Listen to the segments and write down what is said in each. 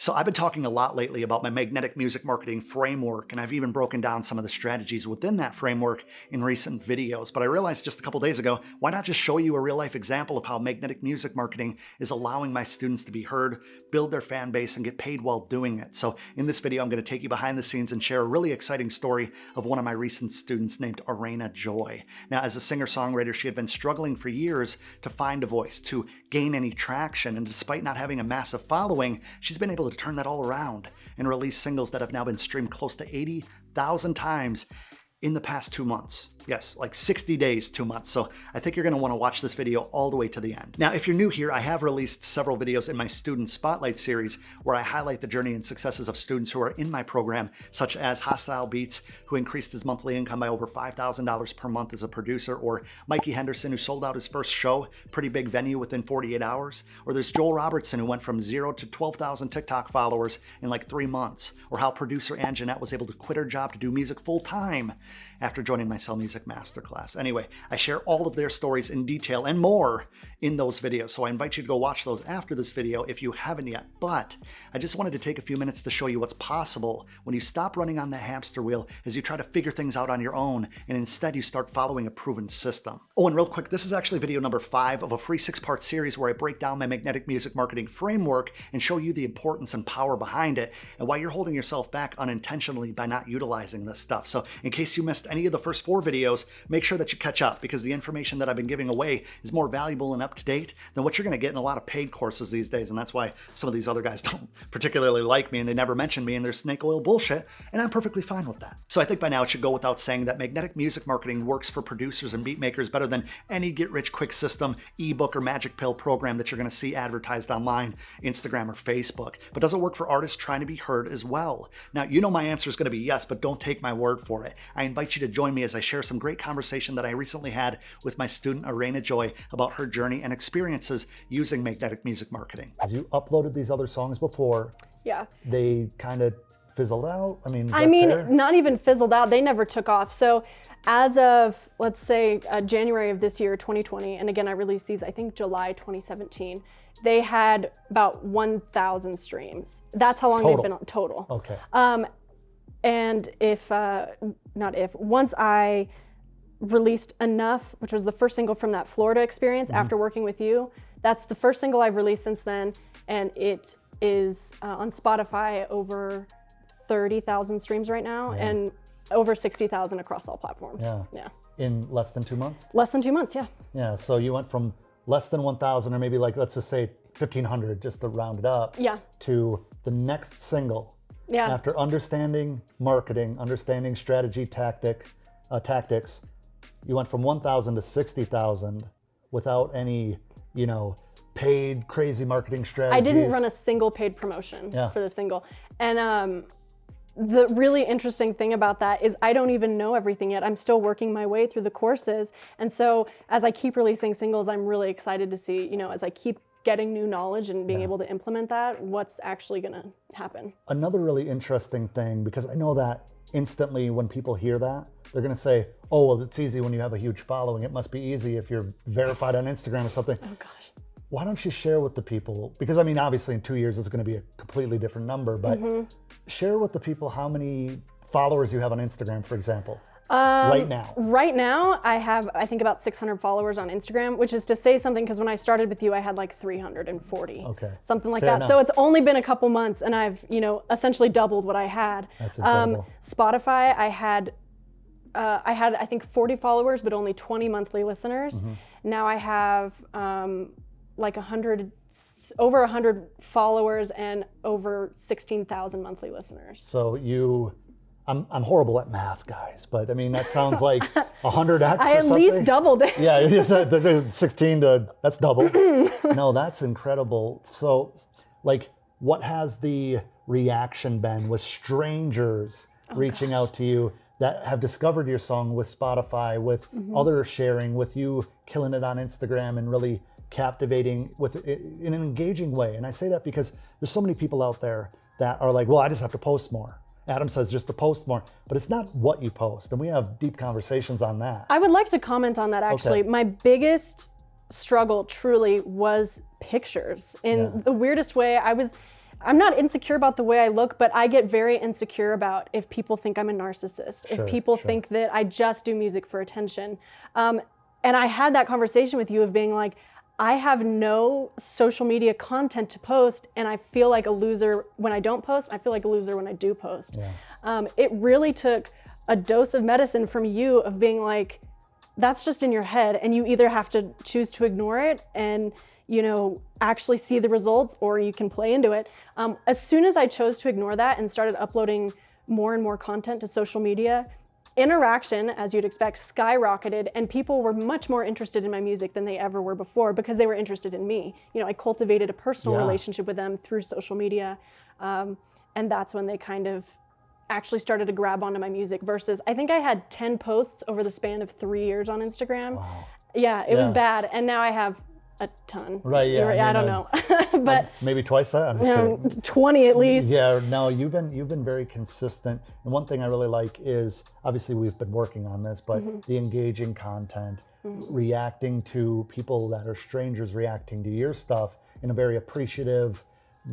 So I've been talking a lot lately about my magnetic music marketing framework, and I've even broken down some of the strategies within that framework in recent videos. But I realized just a couple days ago, why not just show you a real life example of how magnetic music marketing is allowing my students to be heard, build their fan base, and get paid while doing it. So in this video, I'm going to take you behind the scenes and share a really exciting story of one of my recent students named Eraina Joy. Now, as a singer-songwriter, she had been struggling for years to find a voice, to gain any traction, and despite not having a massive following, she's been able to turn that all around and release singles that have now been streamed close to 80,000 times in the past 2 months. Yes, like 60 days, 2 months. So I think you're going to want to watch this video all the way to the end. Now, if you're new here, I have released several videos in my Student Spotlight series where I highlight the journey and successes of students who are in my program, such as Hostile Beats, who increased his monthly income by over $5,000 per month as a producer, or Mikey Henderson, who sold out his first show, pretty big venue, within 48 hours, or there's Joel Robertson, who went from 0 to 12,000 TikTok followers in like 3 months, or how producer Ann Jeanette was able to quit her job to do music full time after joining my Sell Music Masterclass. Anyway, I share all of their stories in detail and more in those videos, so I invite you to go watch those after this video if you haven't yet. But I just wanted to take a few minutes to show you what's possible when you stop running on that hamster wheel as you try to figure things out on your own, and instead you start following a proven system. Oh, and real quick, this is actually video number 5 of a free 6-part series where I break down my magnetic music marketing framework and show you the importance and power behind it, and why you're holding yourself back unintentionally by not utilizing this stuff. So in case you missed any of the first 4 videos, make sure that you catch up, because the information that I've been giving away is more valuable and up to date than what you're going to get in a lot of paid courses these days. And that's why some of these other guys don't particularly like me, and they never mention me in their snake oil bullshit, and I'm perfectly fine with that. So I think by now it should go without saying that magnetic music marketing works for producers and beat makers better than any get-rich-quick system, ebook, or magic pill program that you're going to see advertised online, Instagram, or Facebook. But does it work for artists trying to be heard as well? Now, you know my answer is going to be yes, but don't take my word for it. I invite you to join me as I share some great conversation that I recently had with my student Eraina Joy about her journey and experiences using magnetic music marketing. As you uploaded these other songs before, yeah, they kind of fizzled out. I mean, fair? Not even fizzled out. They never took off. So as of, let's say, January of this year, 2020, and again, I released these, I think, July 2017, they had about 1,000 streams. That's how long they've been on total. Okay. And once I released Enough, which was the first single from that Florida experience after working with you, that's the first single I've released since then, and it is on Spotify over 30,000 streams right now, and over 60,000 across all platforms. Yeah. In less than 2 months? Less than 2 months, yeah. Yeah, so you went from less than 1,000, or maybe like, let's just say 1,500, just to round it up, to the next single. Yeah. After understanding marketing, understanding strategy, tactics, you went from 1,000 to 60,000 without any, paid crazy marketing strategies. I didn't run a single paid promotion for the single. And the really interesting thing about that is I don't even know everything yet. I'm still working my way through the courses. And so as I keep releasing singles, I'm really excited to see, as I keep getting new knowledge and being able to implement that, what's actually gonna happen. Another really interesting thing, because I know that instantly when people hear that, they're gonna say, oh, well, it's easy when you have a huge following. It must be easy if you're verified on Instagram or something. Oh gosh. Why don't you share with the people, because I mean, obviously in 2 years, it's gonna be a completely different number, but share with the people how many followers you have on Instagram, for example. Right now? Right now, I have, I think, about 600 followers on Instagram, which is to say something, because when I started with you, I had like 340. Okay. Something like Fair that. enough. So it's only been a couple months, and I've, essentially doubled what I had. That's incredible. Spotify, I had, I think, 40 followers, but only 20 monthly listeners. Now I have like over 100 followers and over 16,000 monthly listeners. So I'm horrible at math, guys, but I mean, that sounds like 100x I at least doubled it. Yeah, it's 16 to, that's double. No, that's incredible. So like, what has the reaction been with strangers reaching out to you that have discovered your song with Spotify, with others sharing, with you killing it on Instagram and really captivating with it in an engaging way? And I say that because there's so many people out there that are like, well, I just have to post more. Adam says just to post more, but it's not what you post. And we have deep conversations on that. I would like to comment on that, actually. Okay. My biggest struggle truly was pictures. In the weirdest way, I'm not insecure about the way I look, but I get very insecure about if people think I'm a narcissist, if people think that I just do music for attention. And I had that conversation with you of being like, I have no social media content to post, and I feel like a loser when I don't post. I feel like a loser when I do post. It really took a dose of medicine from you of being like, that's just in your head, and you either have to choose to ignore it and actually see the results, or you can play into it. As soon as I chose to ignore that and started uploading more and more content to social media, interaction, as you'd expect, skyrocketed, and people were much more interested in my music than they ever were before because they were interested in me. I cultivated a personal relationship with them through social media, and that's when they kind of actually started to grab onto my music, versus I think I had 10 posts over the span of 3 years on Instagram. Wow. Yeah, it was bad, and now I have a ton. Right, yeah. I don't know. But maybe twice that? I'm just kidding. 20 at least. Yeah, no, you've been very consistent. And one thing I really like is, obviously we've been working on this, but the engaging content, reacting to people that are strangers, reacting to your stuff in a very appreciative,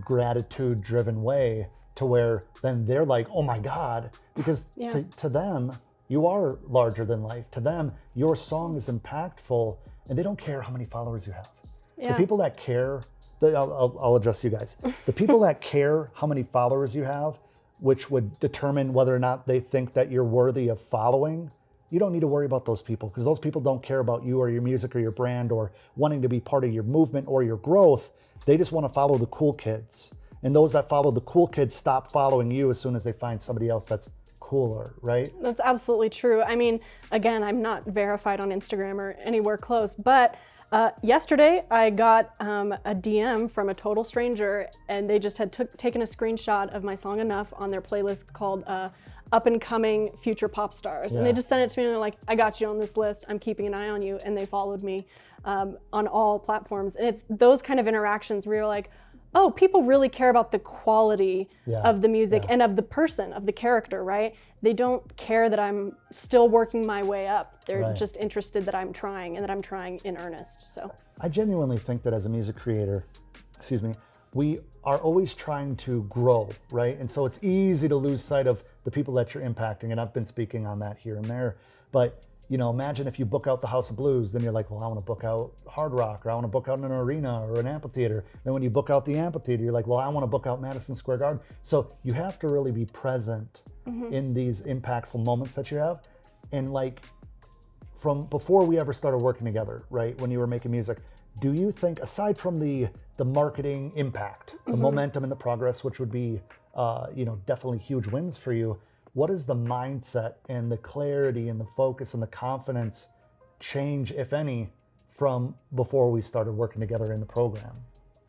gratitude-driven way, to where then they're like, oh my God, because to them, you are larger than life. To them, your song is impactful, and they don't care how many followers you have. The people that care, I'll address you guys. The people that care how many followers you have, which would determine whether or not they think that you're worthy of following, you don't need to worry about those people, because those people don't care about you or your music or your brand or wanting to be part of your movement or your growth. They just want to follow the cool kids. And those that follow the cool kids stop following you as soon as they find somebody else that's cooler, right? That's absolutely true. I mean, again, I'm not verified on Instagram or anywhere close, but yesterday I got a DM from a total stranger, and they just had taken a screenshot of my song Enough on their playlist called Up and Coming Future Pop Stars. And they just sent it to me and they're like, I got you on this list, I'm keeping an eye on you. And they followed me on all platforms. And it's those kind of interactions where you're like, oh, people really care about the quality of the music and of the person, of the character, right? They don't care that I'm still working my way up. They're just interested that I'm trying, and that I'm trying in earnest. So I genuinely think that as a music creator, we are always trying to grow, right? And so it's easy to lose sight of the people that you're impacting, and I've been speaking on that here and there. But imagine if you book out the House of Blues, then you're like, well, I want to book out Hard Rock, or I want to book out an arena or an amphitheater. Then when you book out the amphitheater, you're like, well, I want to book out Madison Square Garden. So you have to really be present in these impactful moments that you have. And like, from before we ever started working together, right, when you were making music, do you think, aside from the marketing impact, the momentum and the progress, which would be, definitely huge wins for you, what is the mindset and the clarity and the focus and the confidence change, if any, from before we started working together in the program?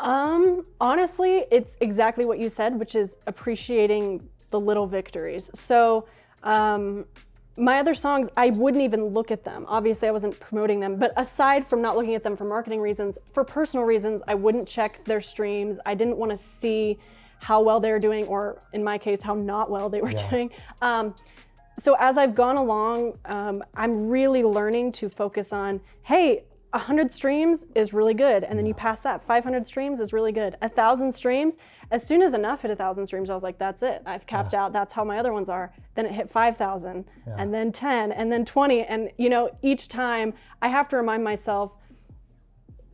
Honestly, it's exactly what you said, which is appreciating the little victories. So my other songs, I wouldn't even look at them. Obviously, I wasn't promoting them, but aside from not looking at them for marketing reasons, for personal reasons, I wouldn't check their streams. I didn't want to see how well they were doing, or in my case, how not well they were doing. So as I've gone along, I'm really learning to focus on, hey, 100 streams is really good. And then you pass that, 500 streams is really good. 1,000 streams, as soon as Enough hit 1,000 streams, I was like, that's it. I've capped out. That's how my other ones are. Then it hit 5,000 and then 10 and then 20. And each time I have to remind myself,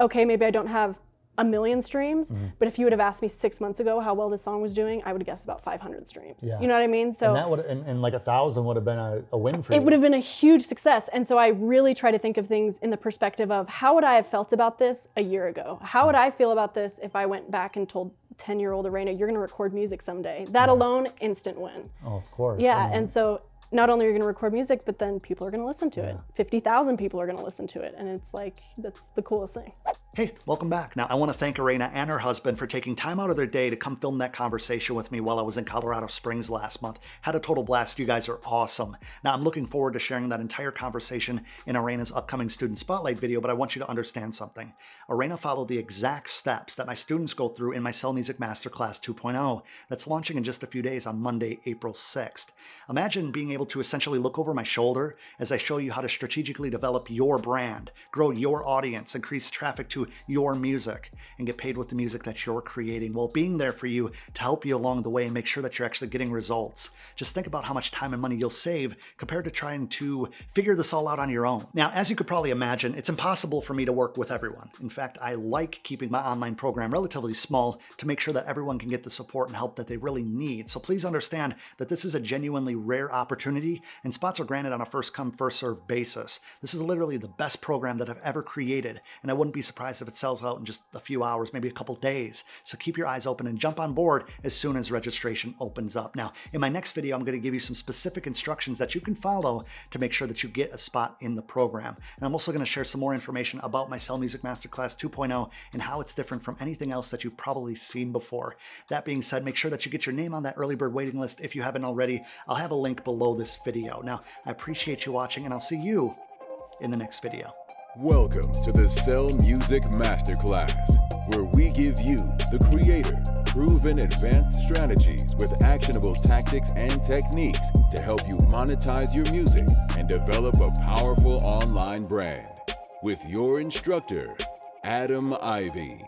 okay, maybe I don't have 1 million streams, but if you would have asked me 6 months ago how well this song was doing, I would guess about 500 streams. You know what I mean? So and that would, and like 1,000 would have been a win for you. It would have been a huge success. And so I really try to think of things in the perspective of, how would I have felt about this a year ago? How would I feel about this if I went back and told 10-year-old Eraina, you're gonna record music someday? That alone, instant win. Oh, of course. Yeah, and so not only are you going to record music, but then people are going to listen to it. 50,000 people are going to listen to it. And it's like, that's the coolest thing. Hey, welcome back. Now, I want to thank Eraina and her husband for taking time out of their day to come film that conversation with me while I was in Colorado Springs last month. Had a total blast. You guys are awesome. Now, I'm looking forward to sharing that entire conversation in Eraina's upcoming Student Spotlight video, but I want you to understand something. Eraina followed the exact steps that my students go through in my Sell Music Masterclass 2.0 that's launching in just a few days on Monday, April 6th. Imagine being able able to essentially look over my shoulder as I show you how to strategically develop your brand, grow your audience, increase traffic to your music, and get paid with the music that you're creating, while being there for you to help you along the way and make sure that you're actually getting results. Just think about how much time and money you'll save compared to trying to figure this all out on your own. Now, as you could probably imagine, it's impossible for me to work with everyone. In fact, I like keeping my online program relatively small to make sure that everyone can get the support and help that they really need. So please understand that this is a genuinely rare opportunity, and spots are granted on a first-come, first-served basis. This is literally the best program that I've ever created, and I wouldn't be surprised if it sells out in just a few hours, maybe a couple days. So keep your eyes open and jump on board as soon as registration opens up. Now, in my next video, I'm going to give you some specific instructions that you can follow to make sure that you get a spot in the program. And I'm also going to share some more information about my Sell Music Masterclass 2.0 and how it's different from anything else that you've probably seen before. That being said, make sure that you get your name on that early bird waiting list if you haven't already. I'll have a link below this video. Now, I appreciate you watching, and I'll see you in the next video. Welcome to the Sell Music Masterclass, where we give you, the creator, proven advanced strategies with actionable tactics and techniques to help you monetize your music and develop a powerful online brand. With your instructor, Adam Ivy.